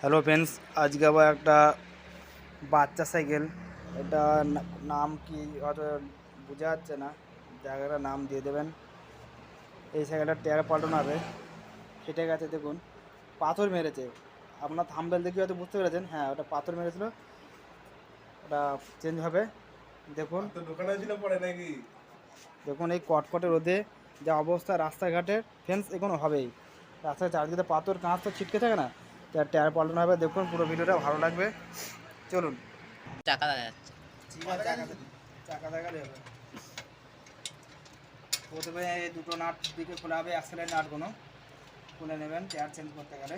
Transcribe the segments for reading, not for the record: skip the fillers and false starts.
Hello friends, আজকে আবার একটা বাচ্চা সাইকেল। এটা নাম কি হয়তো বোঝা যাচ্ছে না, জায়গাটার নাম দিয়ে দেবেন। এই সাইকেলটার টায়ার পাল্টানো হবে, ফেটে গেছে দেখুন, পাথর মেরেছে। আপনার থাম্বনেল দেখে হয়তো বুঝতে পেরেছেন, হ্যাঁ ওটা পাথর মেরেছিল, ওটা চেঞ্জ হবে। দেখুন দেখুন এই কটকটে রোদে যা অবস্থা রাস্তাঘাটের ফ্রেন্ডস, এখনো হবেই। রাস্তায় চারদিকে পাথর কাঁচ তো ছিটকে থাকে না, টায়ার পাল্টানো হবে। দেখুন পুরো ভিডিওটা ভালো লাগবে, চলুন। চাকা দেখা যাচ্ছে। ঠিক আছে, চাকা দেখালে হবে। প্রথমে এই দুটো নাট দিকে খোলা হবে, অ্যাক্সেলের নাটগুলো খুলে নেবেন টায়ার চেঞ্জ করতে গেলে।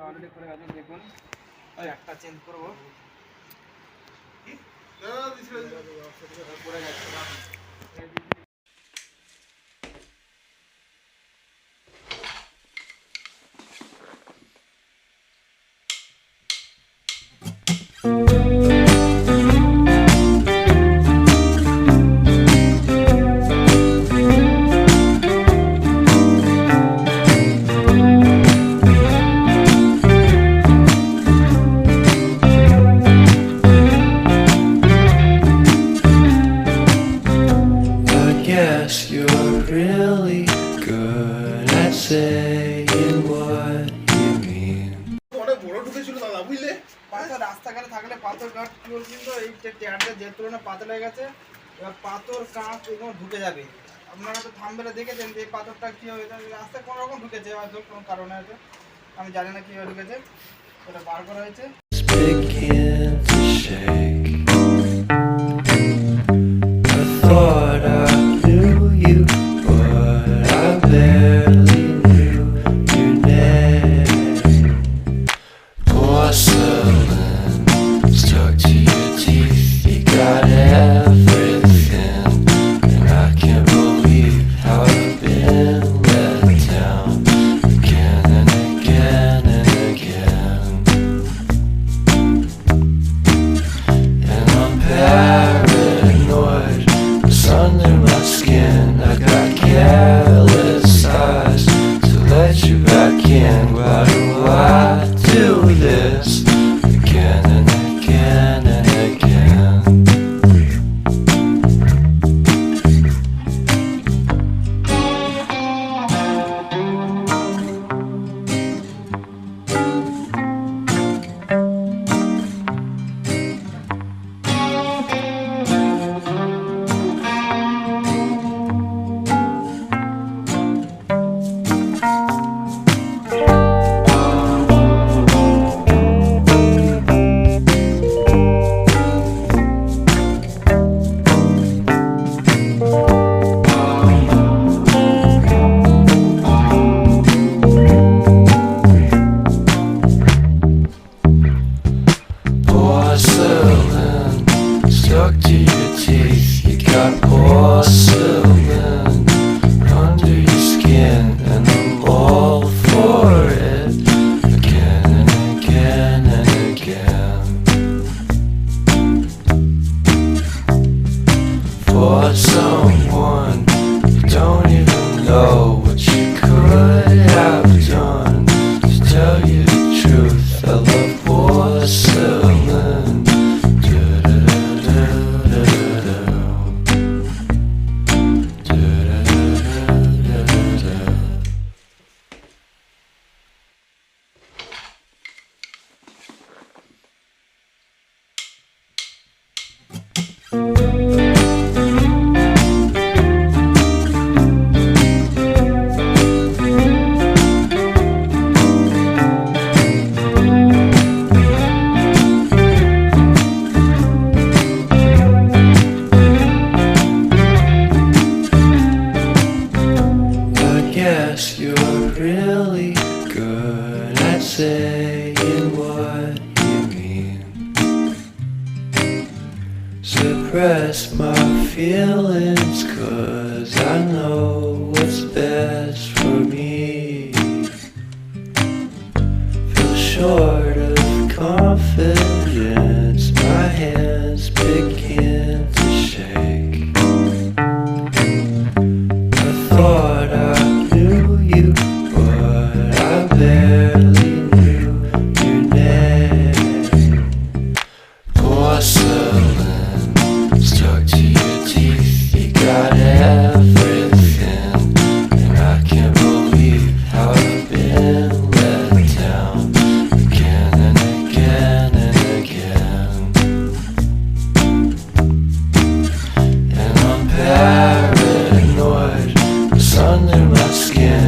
অলরেডি খুলে গেছে, দেখুন একটা চেঞ্জ করবো। পড়ে গেছে। Yes, you're really good at saying what you mean. রাস্তাঘাটে থাকলে পাথর কাঠ কি বলছি তো, এই টায়ারটা যে তুলনায় পাতলা হয়ে গেছে, এবার পাথর কাঁচ এগুলো ঢুকে যাবে। আপনারা তো থামবেলে দেখেছেন যে এই পাথরটা কী হয়ে রাস্তায় কোনো রকম ঢুকেছে, হয়তো কোনো কারণে হয়তো, আমি জানি না কীভাবে ঢুকেছে, ওটা বার করা হয়েছে। Begin to shake. I thought I knew you, but I barely knew your name. Porcelain stuck to your teeth. You got everything, and I can't believe how I've been let down again and again and again. And I'm paranoid, it's under my skin. I got careless eyes to let you back in. Why do I do this again and again and again? Porcelain stuck to your teeth. You got porcelain under your skin, and I'm all for it again and again and again. For someone you don't even know what you could have done. To tell you the truth, I love porcelain. Yes, you're really good at saying what you mean. Suppress my feelings, 'cause I know what's best skin.